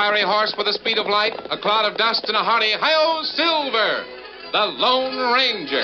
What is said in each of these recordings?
fiery horse with the speed of light, a cloud of dust, and a hearty hi-yo Silver, the Lone Ranger.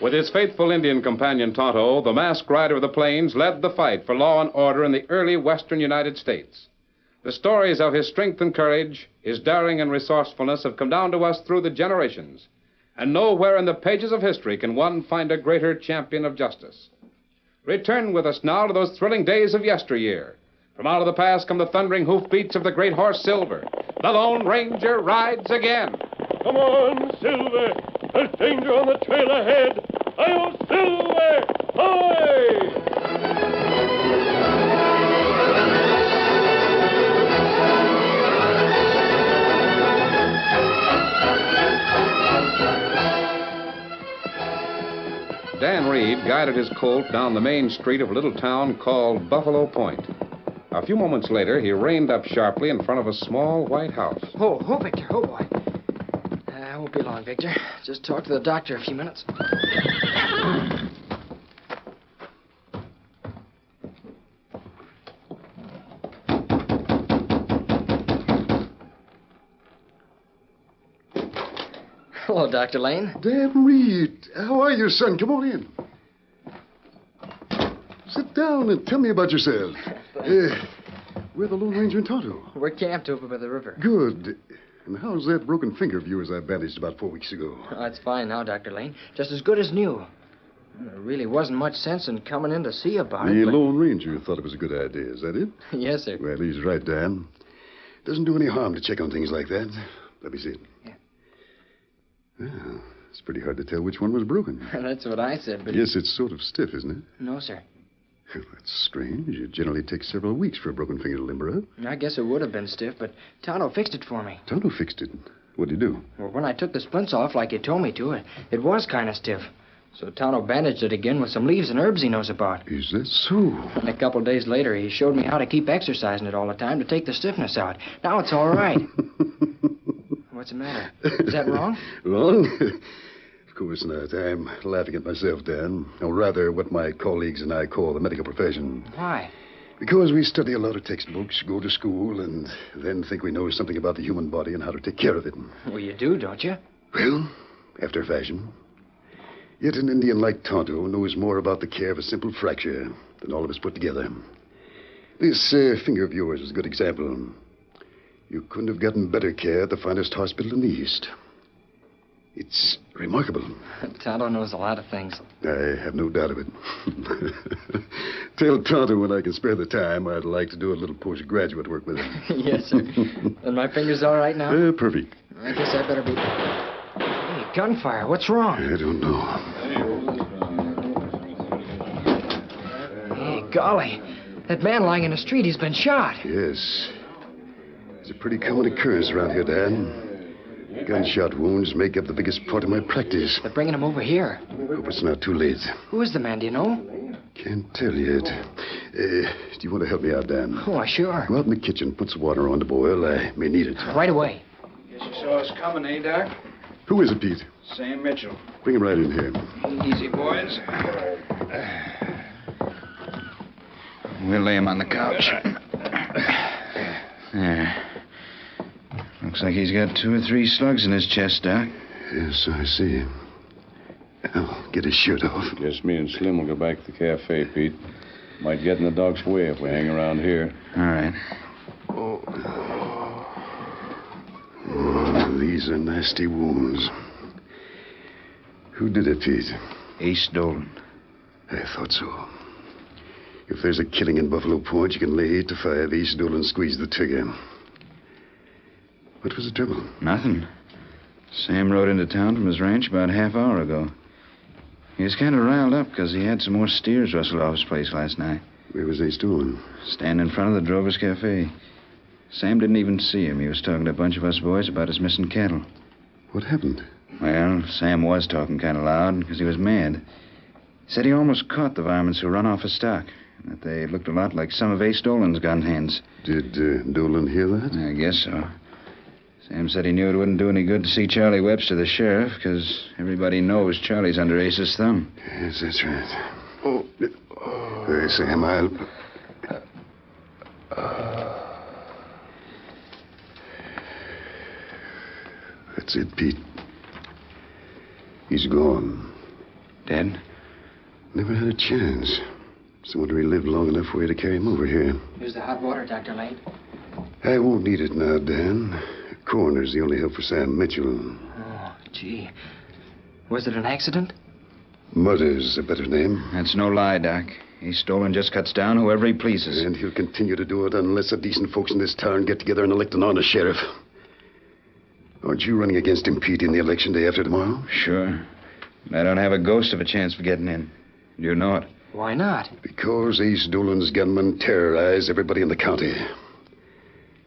With his faithful Indian companion Tonto, the masked rider of the plains led the fight for law and order in the early western United States. The stories of his strength and courage, his daring and resourcefulness have come down to us through the generations. And nowhere in the pages of history can one find a greater champion of justice. Return with us now to those thrilling days of yesteryear. From out of the past come the thundering hoofbeats of the great horse Silver. The Lone Ranger rides again. Come on, Silver. There's danger on the trail ahead. Hi-yo, Silver! Hi! Dan Reed guided his colt down the main street of a little town called Buffalo Point. A few moments later, he reined up sharply in front of a small white house. Oh, Victor. Oh, boy. I won't be long, Victor. Just talk to the doctor a few minutes. Hello, Dr. Lane. Dan Reed. How are you, son? Come on in. Sit down and tell me about yourself. We're the Lone Ranger and Tonto. We're camped over by the river. Good. And how's that broken finger of yours I bandaged about 4 weeks ago? Oh, it's fine now, Dr. Lane. Just as good as new. There really wasn't much sense in coming in to see about it. The but... Lone Ranger thought it was a good idea. Is that it? Yes, sir. Well, he's right, Dan. Doesn't do any harm to check on things like that. Let me see it. Yeah. Well, it's pretty hard to tell which one was broken. That's what I said, but... Yes, it's sort of stiff, isn't it? No, sir. That's strange. It generally takes several weeks for a broken finger to limber up. I guess it would have been stiff, but Tonto fixed it for me. Tonto fixed it? What'd he do? Well, when I took the splints off like you told me to, it was kind of stiff. So Tonto bandaged it again with some leaves and herbs he knows about. Is that so? And a couple days later, he showed me how to keep exercising it all the time to take the stiffness out. Now it's all right. What's the matter? Is that wrong? Wrong? Of course not. I'm laughing at myself, Dan. Or rather, what my colleagues and I call the medical profession. Why? Because we study a lot of textbooks, go to school, and then think we know something about the human body and how to take care of it. Well, you do, don't you? Well, after a fashion. Yet an Indian like Tonto knows more about the care of a simple fracture than all of us put together. This finger of yours is a good example. You couldn't have gotten better care at the finest hospital in the East. It's remarkable. Tonto knows a lot of things. I have no doubt of it. Tell Tonto when I can spare the time I'd like to do a little postgraduate work with him. Yes, sir. And my finger's all right now? Perfect. I guess I better be... Hey, gunfire. What's wrong? I don't know. Hey, golly. That man lying in the street, he's been shot. Yes. It's a pretty common occurrence around here, Dan. Gunshot wounds make up the biggest part of my practice. They're bringing him over here. Hope it's not too late. Who is the man, do you know? Can't tell yet. Do you want to help me out, Dan? Oh, sure. Go out in the kitchen, put some water on to boil. I may need it. Right away. Guess you saw us coming, eh, Doc? Who is it, Pete? Sam Mitchell. Bring him right in here. Easy, boys. We'll lay him on the couch. There. Looks like he's got 2 or 3 slugs in his chest, Doc. Yes, I see. I'll get his shirt off. Guess me and Slim will go back to the cafe, Pete. Might get in the dog's way if we hang around here. All right. Oh, these are nasty wounds. Who did it, Pete? Ace Dolan. I thought so. If there's a killing in Buffalo Point, you can lay 8 to 5. Ace Dolan squeezed the trigger. What was the trouble? Nothing. Sam rode into town from his ranch about a half hour ago. He was kind of riled up because he had some more steers rustled off his place last night. Where was Ace Dolan? Standing in front of the Drover's Cafe. Sam didn't even see him. He was talking to a bunch of us boys about his missing cattle. What happened? Well, Sam was talking kind of loud because he was mad. He said he almost caught the varmints who run off his stock. That they looked a lot like some of Ace Dolan's gun hands. Did Dolan hear that? I guess so. Sam said he knew it wouldn't do any good to see Charlie Webster, the sheriff, because everybody knows Charlie's under Ace's thumb. Yes, that's right. Oh. Hey, Sam, I'll... That's it, Pete. He's gone. Dead? Never had a chance. Someone lived long enough for you to carry him over here. Here's the hot water, Dr. Lane. I won't need it now, Dan. Coroner's the only help for Sam Mitchell. Oh, gee. Was it an accident? Murder's a better name. That's no lie, Doc. Ace Dolan just cuts down whoever he pleases. And he'll continue to do it unless the decent folks in this town get together and elect an honest sheriff. Aren't you running against him, Pete, in the election day after tomorrow? Sure. But I don't have a ghost of a chance of getting in. You know it. Why not? Because Ace Dolan's gunmen terrorize everybody in the county.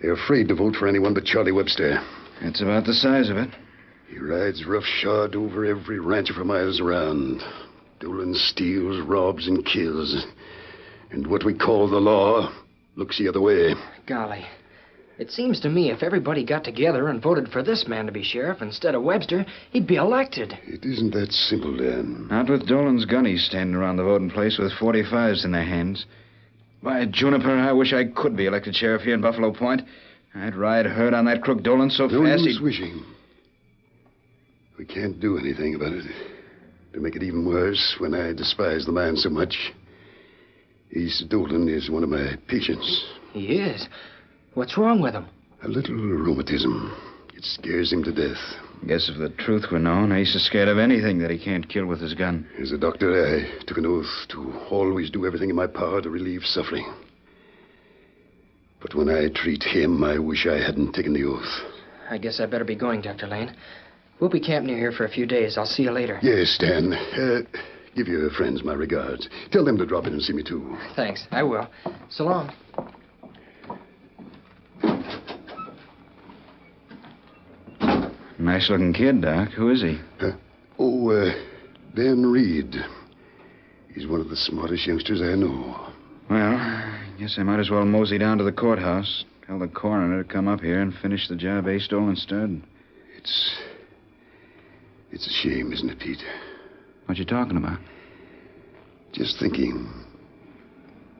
They're afraid to vote for anyone but Charlie Webster. That's about the size of it. He rides roughshod over every rancher for miles around. Dolan steals, robs, and kills. And what we call the law looks the other way. Golly. It seems to me if everybody got together and voted for this man to be sheriff instead of Webster, he'd be elected. It isn't that simple, Dan. Not with Dolan's gunnies standing around the voting place with 45s in their hands. By Juniper, I wish I could be elected sheriff here in Buffalo Point. I'd ride herd on that crook Dolan so No fast use wishing. We can't do anything about it. To make it even worse, when I despise the man so much, Ace Dolan is one of my patients. He is. What's wrong with him? A little rheumatism. It scares him to death. Guess if the truth were known, Ace is scared of anything that he can't kill with his gun. As a doctor, I took an oath to always do everything in my power to relieve suffering. But when I treat him, I wish I hadn't taken the oath. I guess I better be going, Dr. Lane. We'll be camping here for a few days. I'll see you later. Yes, Dan. Give your friends my regards. Tell them to drop in and see me, too. Thanks. I will. So long. Nice-looking kid, Doc. Who is he? Dan Reed. He's one of the smartest youngsters I know. Well, I guess I might as well mosey down to the courthouse. Tell the coroner to come up here and finish the job Ace Dolan started. It's a shame, isn't it, Pete? What you talking about? Just thinking.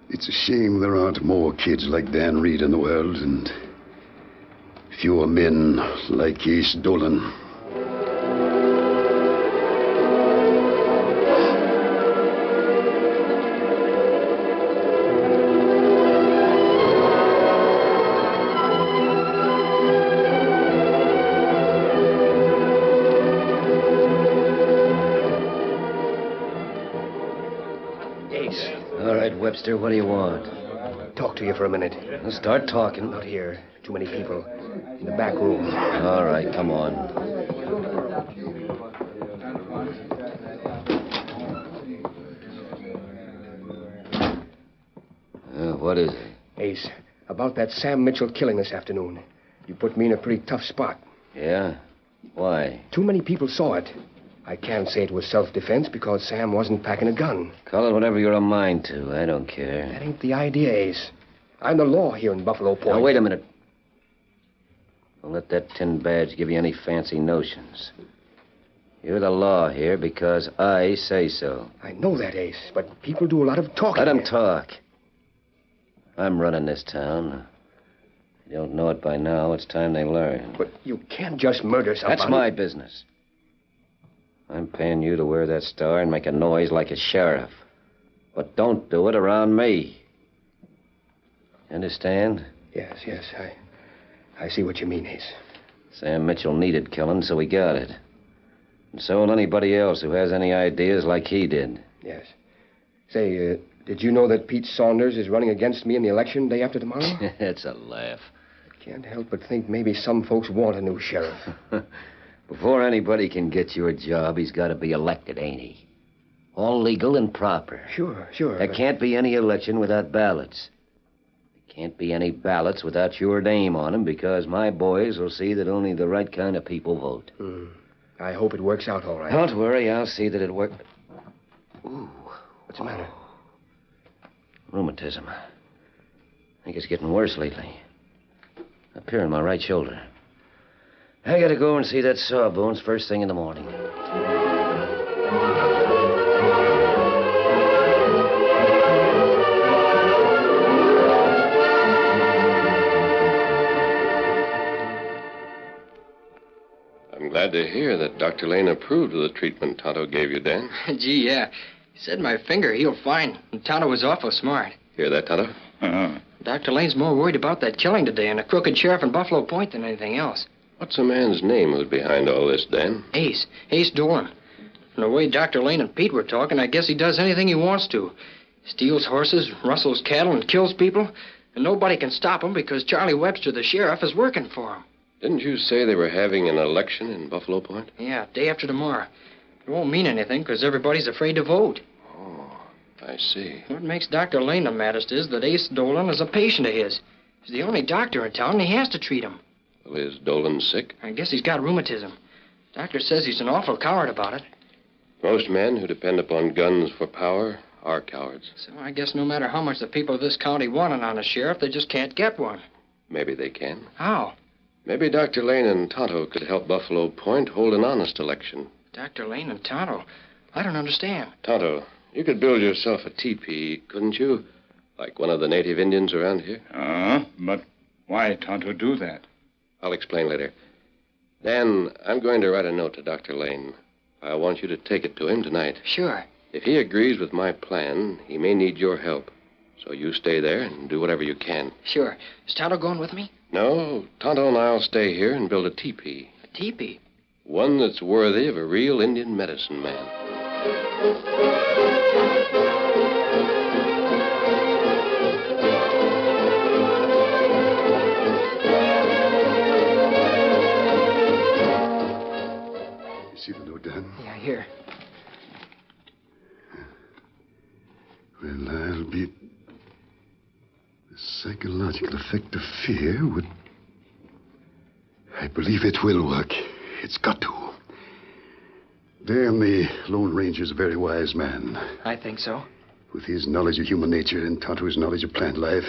It's a shame there aren't more kids like Dan Reed in the world, and fewer men like Ace Dolan. Webster, what do you want? Talk to you for a minute. Well, start talking. Not here. Too many people. In the back room. All right, come on. What is it? Ace, about that Sam Mitchell killing this afternoon. You put me in a pretty tough spot. Yeah? Why? Too many people saw it. I can't say it was self-defense because Sam wasn't packing a gun. Call it whatever you're a mind to. I don't care. That ain't the idea, Ace. I'm the law here in Buffalo Point. Now, wait a minute. Don't let that tin badge give you any fancy notions. You're the law here because I say so. I know that, Ace, but people do a lot of talking. Let them here. talk. I'm running this town. If you don't know it by now, it's time they learn. But you can't just murder somebody. That's my business. I'm paying you to wear that star and make a noise like a sheriff. But don't do it around me. Understand? Yes. I see what you mean, Ace. Sam Mitchell needed killing, so he got it. And so will anybody else who has any ideas like he did. Yes. Say, did you know that Pete Saunders is running against me in the election day after tomorrow? It's a laugh. I can't help but think maybe some folks want a new sheriff. Before anybody can get you a job, he's got to be elected, ain't he? All legal and proper. Sure. There can't be any election without ballots. There can't be any ballots without your name on them because my boys will see that only the right kind of people vote. I hope it works out all right. Don't worry, I'll see that it works. Ooh. What's the matter? Rheumatism. I think it's getting worse lately. Up here on my right shoulder. I gotta go and see that Sawbones first thing in the morning. I'm glad to hear that Dr. Lane approved of the treatment Tonto gave you, Dan. Gee, yeah. He said my finger healed fine. And Tonto was awful smart. Hear that, Tonto? Uh-huh. Dr. Lane's more worried about that killing today and a crooked sheriff in Buffalo Point than anything else. What's the man's name who's behind all this, Dan? Ace Dolan. From the way Dr. Lane and Pete were talking, I guess he does anything he wants to. Steals horses, rustles cattle, and kills people. And nobody can stop him because Charlie Webster, the sheriff, is working for him. Didn't you say they were having an election in Buffalo Point? Yeah, day after tomorrow. It won't mean anything because everybody's afraid to vote. Oh, I see. What makes Dr. Lane the maddest is that Ace Dolan is a patient of his. He's the only doctor in town, and he has to treat him. Well, is Dolan sick? I guess he's got rheumatism. Doctor says he's an awful coward about it. Most men who depend upon guns for power are cowards. So I guess no matter how much the people of this county want an honest sheriff, they just can't get one. Maybe they can. How? Maybe Dr. Lane and Tonto could help Buffalo Point hold an honest election. Dr. Lane and Tonto? I don't understand. Tonto, you could build yourself a teepee, couldn't you? Like one of the native Indians around here? But why Tonto do that? I'll explain later. Dan, I'm going to write a note to Dr. Lane. I want you to take it to him tonight. Sure. If he agrees with my plan, he may need your help. So you stay there and do whatever you can. Sure. Is Tonto going with me? No, Tonto and I'll stay here and build a teepee. A teepee? One that's worthy of a real Indian medicine man. See the note, Dan? Yeah, here. Well, I'll be... The psychological effect of fear would... I believe it will work. It's got to. Dan, the Lone Ranger's a very wise man. I think so. With his knowledge of human nature and Tonto's knowledge of plant life,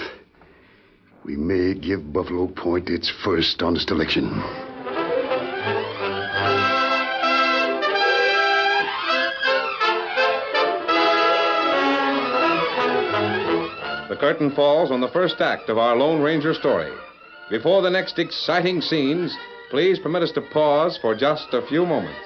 we may give Buffalo Point its first honest election. The curtain falls on the first act of our Lone Ranger story. Before the next exciting scenes, please permit us to pause for just a few moments.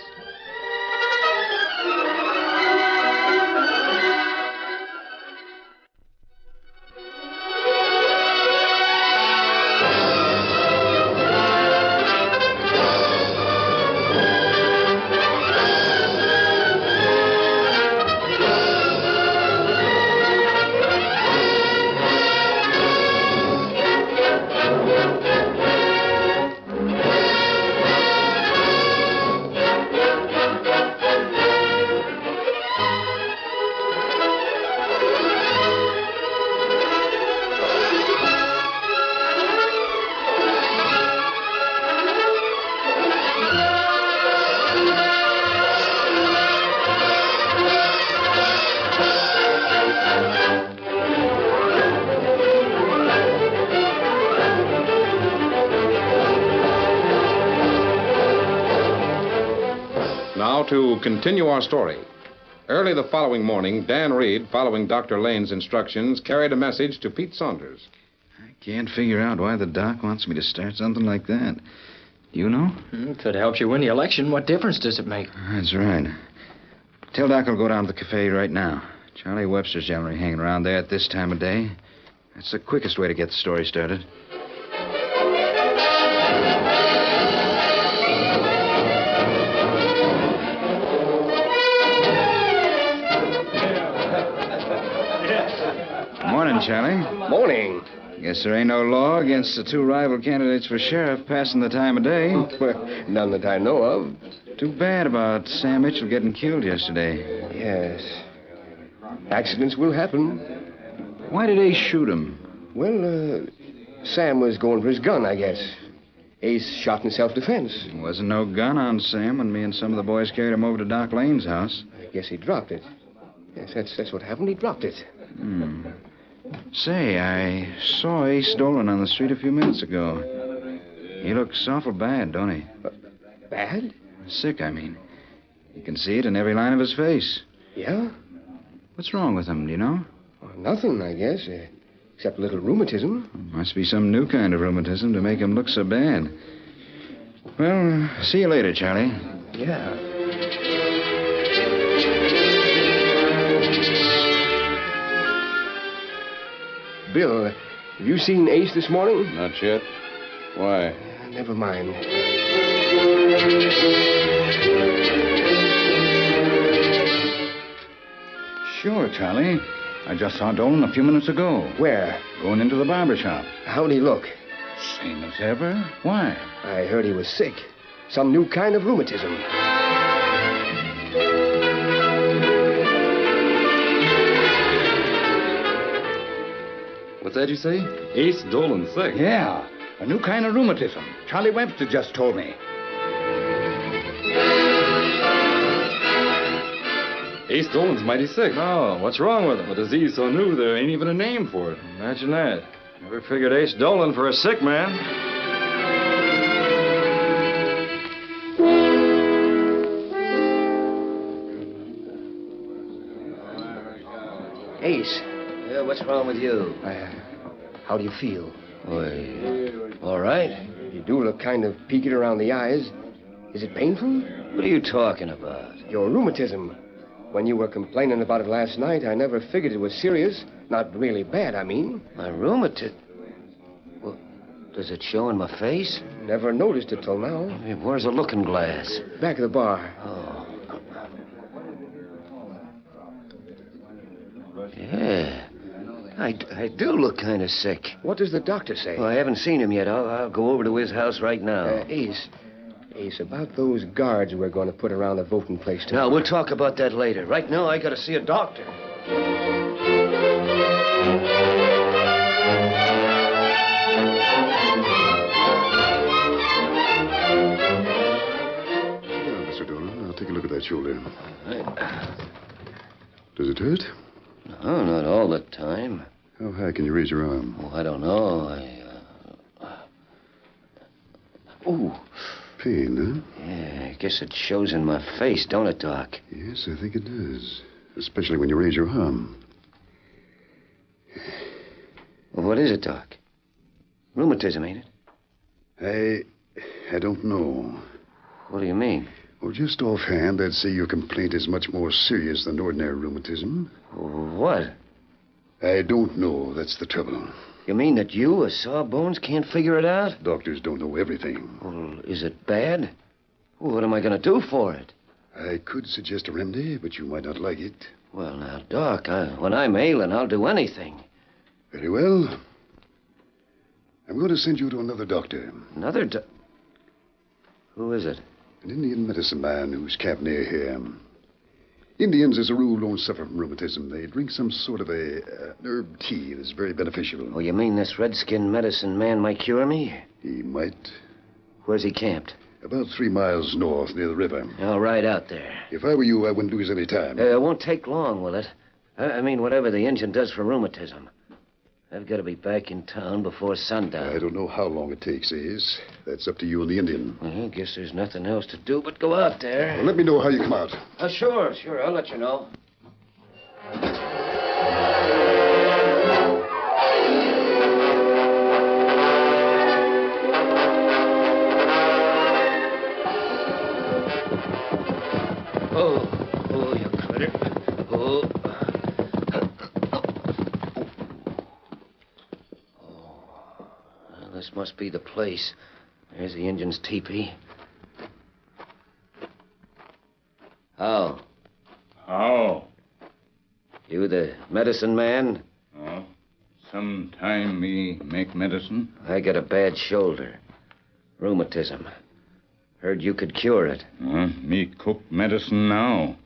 to continue our story. Early the following morning, Dan Reed, following Dr. Lane's instructions, carried a message to Pete Saunders. I can't figure out why the doc wants me to start something like that. Do you know? If it helps you win the election, what difference does it make? That's right. Tell Doc I'll go down to the cafe right now. Charlie Webster's generally hanging around there at this time of day. That's the quickest way to get the story started. Morning, Charlie. Morning. Guess there ain't no law against the two rival candidates for sheriff passing the time of day. Well, none that I know of. Too bad about Sam Mitchell getting killed yesterday. Yes. Accidents will happen. Why did Ace shoot him? Well, Sam was going for his gun, I guess. Ace shot in self-defense. There wasn't no gun on Sam when me and some of the boys carried him over to Doc Lane's house. I guess he dropped it. Yes, that's what happened. He dropped it. Say, I saw Ace Dolan on the street a few minutes ago. He looks awful bad, don't he? Bad? Sick, I mean. You can see it in every line of his face. Yeah? What's wrong with him, do you know? Well, nothing, I guess, except a little rheumatism. Must be some new kind of rheumatism to make him look so bad. Well, see you later, Charlie. Yeah. Bill, have you seen Ace this morning? Not yet. Why? Never mind. Sure, Charlie. I just saw Dolan a few minutes ago. Where? Going into the barber shop. How'd he look? Same as ever. Why? I heard he was sick. Some new kind of rheumatism. What's that you say? Ace Dolan sick. Yeah, a new kind of rheumatism. Charlie Webster just told me. Ace Dolan's mighty sick. Oh, what's wrong with him? A disease so new there ain't even a name for it. Imagine that. Never figured Ace Dolan for a sick man. Ace. Yeah, what's wrong with you? How do you feel? Why, all right. You do look kind of peaked around the eyes. Is it painful? What are you talking about? Your rheumatism. When you were complaining about it last night, I never figured it was serious. Not really bad, I mean. My rheumatism? Well, does it show in my face? Never noticed it till now. Hey, where's the looking glass? Back of the bar. Oh. Yeah. I do look kind of sick. What does the doctor say? Well, I haven't seen him yet. I'll go over to his house right now. Ace, about those guards we're going to put around the voting place tonight. Now, we'll talk about that later. Right now, I got to see a doctor. Well, Mr. Dolan, I'll take a look at that shoulder. Does it hurt? No, not all the time. How high can you raise your arm? Oh, I don't know. Ooh. Pain, huh? Yeah, I guess it shows in my face, don't it, Doc? Yes, I think it does. Especially when you raise your arm. Well, what is it, Doc? Rheumatism, ain't it? I don't know. What do you mean? Well, just offhand, I'd say your complaint is much more serious than ordinary rheumatism. What? I don't know. That's the trouble. You mean that you, a sawbones, can't figure it out? Doctors don't know everything. Well, is it bad? Well, what am I going to do for it? I could suggest a remedy, but you might not like it. Well, now, Doc, when I'm ailing, I'll do anything. Very well. I'm going to send you to another doctor. Another Who is it? An Indian medicine man who's camped near here. Indians, as a rule, don't suffer from rheumatism. They drink some sort of a herb tea that's very beneficial. Oh, you mean this redskin medicine man might cure me? He might. Where's he camped? About 3 miles north, near the river. I'll ride out there. If I were you, I wouldn't lose any time. It won't take long, will it? I mean, whatever the engine does for rheumatism. I've got to be back in town before sundown. I don't know how long it takes, Ace. That's up to you and the Indian. Well, I guess there's nothing else to do but go out there. Well, let me know how you come out. Sure. I'll let you know. Oh, you critter. Oh. Well, this must be the place. There's the Injun's teepee. How? You the medicine man? Oh, sometime me make medicine. I got a bad shoulder. Rheumatism. Heard you could cure it. Me cook medicine now.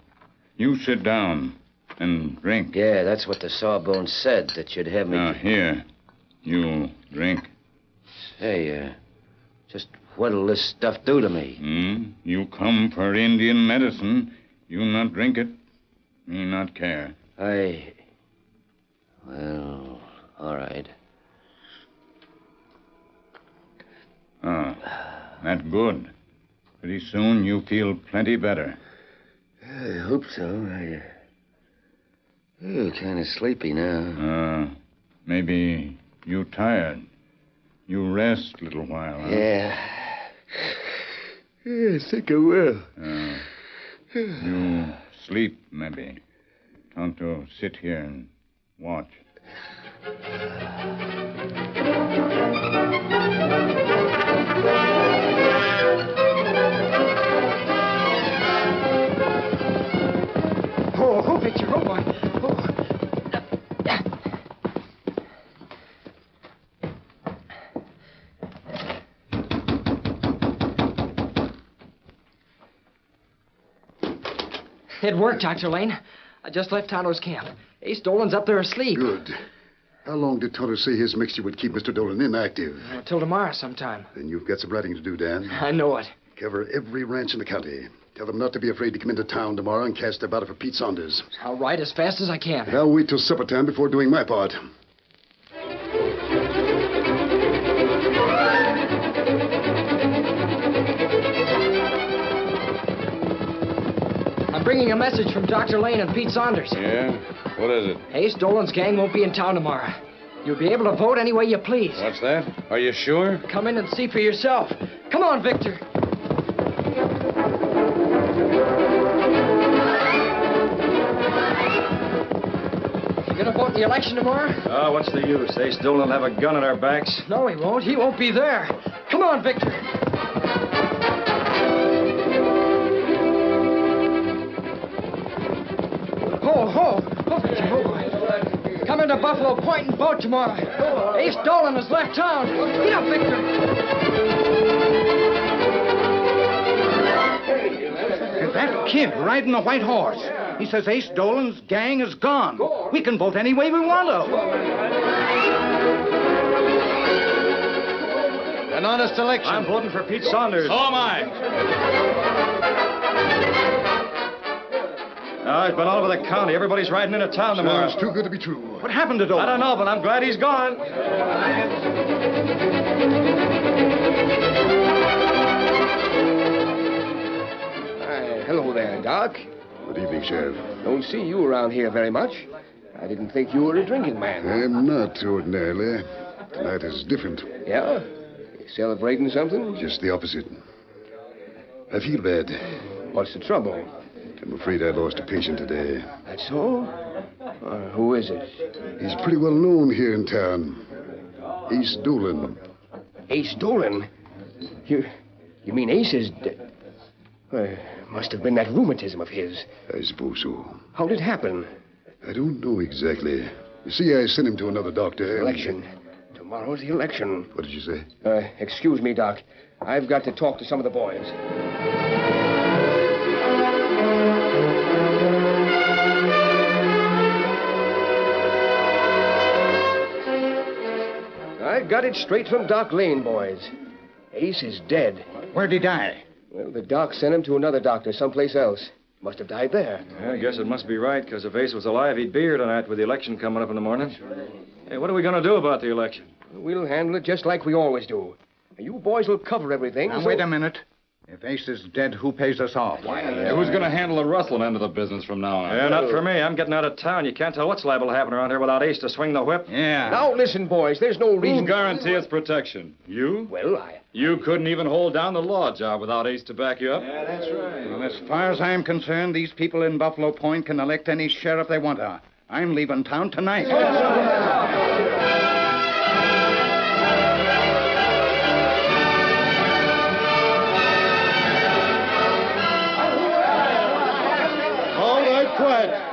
You sit down and drink. Yeah, that's what the sawbones said, that you'd have me... Here. You drink. Hey, just what'll this stuff do to me? You come for Indian medicine. You not drink it. Me not care. Well, all right. That good. Pretty soon you feel plenty better. I hope so. I'm kind of sleepy now. Maybe you tired. You rest a little while, huh? Yeah. I think I will. You sleep, maybe. Tonto, sit here and watch. Oh, Victor, oh, boy. It worked, Dr. Lane. I just left Tonto's camp. Ace Dolan's up there asleep. Good. How long did Tonto say his mixture would keep Mr. Dolan inactive? Till tomorrow sometime. Then you've got some writing to do, Dan. I know it. Cover every ranch in the county. Tell them not to be afraid to come into town tomorrow and cast their ballot for Pete Saunders. I'll write as fast as I can. And I'll wait till supper time before doing my part. I'm bringing a message from Dr. Lane and Pete Saunders. Yeah? What is it? Ace Dolan's gang won't be in town tomorrow. You'll be able to vote any way you please. What's that? Are you sure? Come in and see for yourself. Come on, Victor. You gonna vote in the election tomorrow? Oh, what's the use? Ace Dolan will have a gun at our backs. No, he won't. He won't be there. Come on, Victor. Ho, Victor, ho, boy. Come into Buffalo Point and vote tomorrow. Ace Dolan has left town. Get up, Victor. That kid riding a white horse. He says Ace Dolan's gang is gone. We can vote any way we want to. An honest election. I'm voting for Pete Saunders. So am I. It's been all over the county. Everybody's riding into town tomorrow. Sounds too good to be true. What happened to Dolan? I don't know, but I'm glad he's gone. Hello there, Doc. Good evening, Sheriff. Don't see you around here very much. I didn't think you were a drinking man. I'm not ordinarily. Tonight is different. Yeah? You celebrating something? Just the opposite. I feel bad. What's the trouble? I'm afraid I lost a patient today. That's so? Who is it? He's pretty well known here in town. Ace Dolan. Ace Dolan? You mean Ace is... must have been that rheumatism of his. I suppose so. How did it happen? I don't know exactly. You see, I sent him to another doctor. Election. Tomorrow's the election. What did you say? Excuse me, Doc. I've got to talk to some of the boys. I got it straight from Doc Lane, boys. Ace is dead. Where'd he die? Well, the doc sent him to another doctor someplace else. Must have died there. Yeah, I guess it must be right, because if Ace was alive, he'd be here tonight with the election coming up in the morning. Hey, what are we going to do about the election? We'll handle it just like we always do. You boys will cover everything. Now, wait a minute. If Ace is dead, who pays us off? Who's going to handle the rustling end of the business from now on? Yeah, not for me. I'm getting out of town. You can't tell what's liable to happen around here without Ace to swing the whip. Yeah. Now, listen, boys. There's no reason... Who guarantee its protection? You? Well, You couldn't even hold down the law job without Ace to back you up. Yeah, that's right. Well, as far as I'm concerned, these people in Buffalo Point can elect any sheriff they want to. I'm leaving town tonight.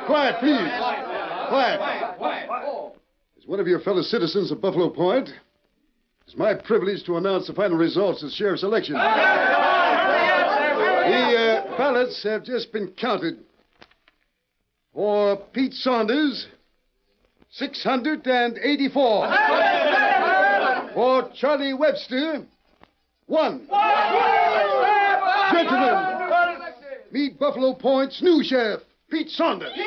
Quiet, please. Quiet. As one of your fellow citizens of Buffalo Point, it's my privilege to announce the final results of the sheriff's election. The ballots have just been counted. For Pete Saunders, 684. For Charlie Webster, 1. Gentlemen, meet Buffalo Point's new sheriff, Pete Saunders. Hey,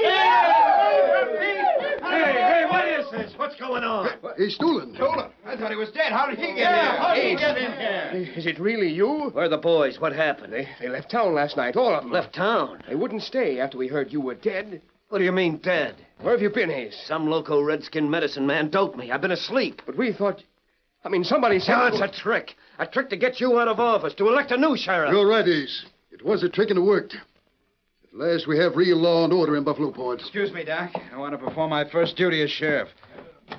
what is this? What's going on? He's stolen. Stolen? I thought he was dead. How did he get How did he get in here? Is it really you? Where are the boys? What happened? They left town last night, all of them. Left town? They wouldn't stay after we heard you were dead. What do you mean, dead? Where have you been, Ace? Some loco redskin medicine man doped me. I've been asleep. But we thought... somebody said... No, it's a trick. A trick to get you out of office, to elect a new sheriff. You're right, Ace. It was a trick and it worked. At last, we have real law and order in Buffalo Point. Excuse me, Doc. I want to perform my first duty as sheriff.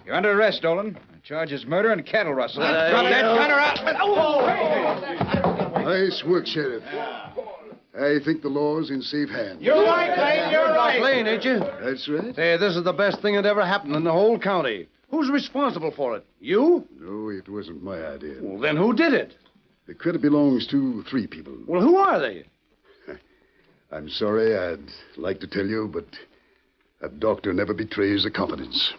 You're under arrest, Dolan. The charge is murder and cattle rustling. Drop that gun or out. Nice work, Sheriff. I think the law's in safe hands. You're right, Lane. You're right. Lane, ain't you? That's right. Hey, this is the best thing that ever happened in the whole county. Who's responsible for it? You? No, it wasn't my idea. Well, then who did it? The credit belongs to 3 people. Well, who are they? I'm sorry, I'd like to tell you, but a doctor never betrays the confidence.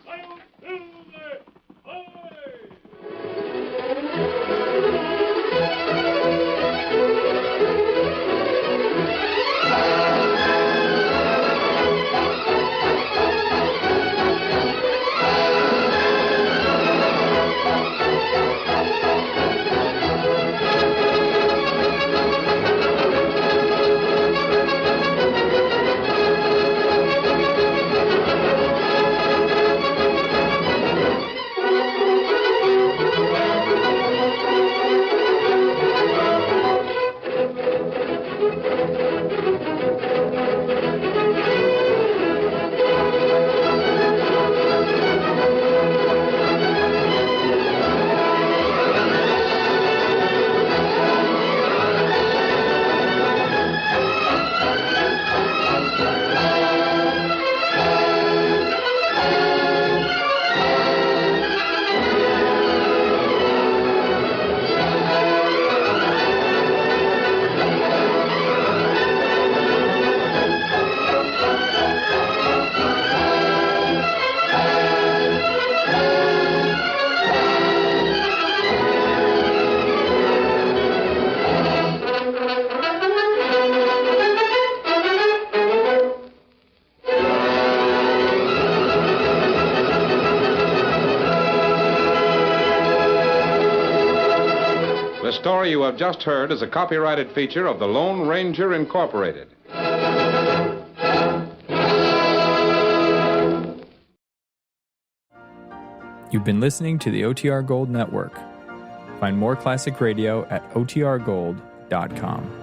The story you have just heard is a copyrighted feature of the Lone Ranger Incorporated. You've been listening to the OTR Gold Network. Find more classic radio at otrgold.com.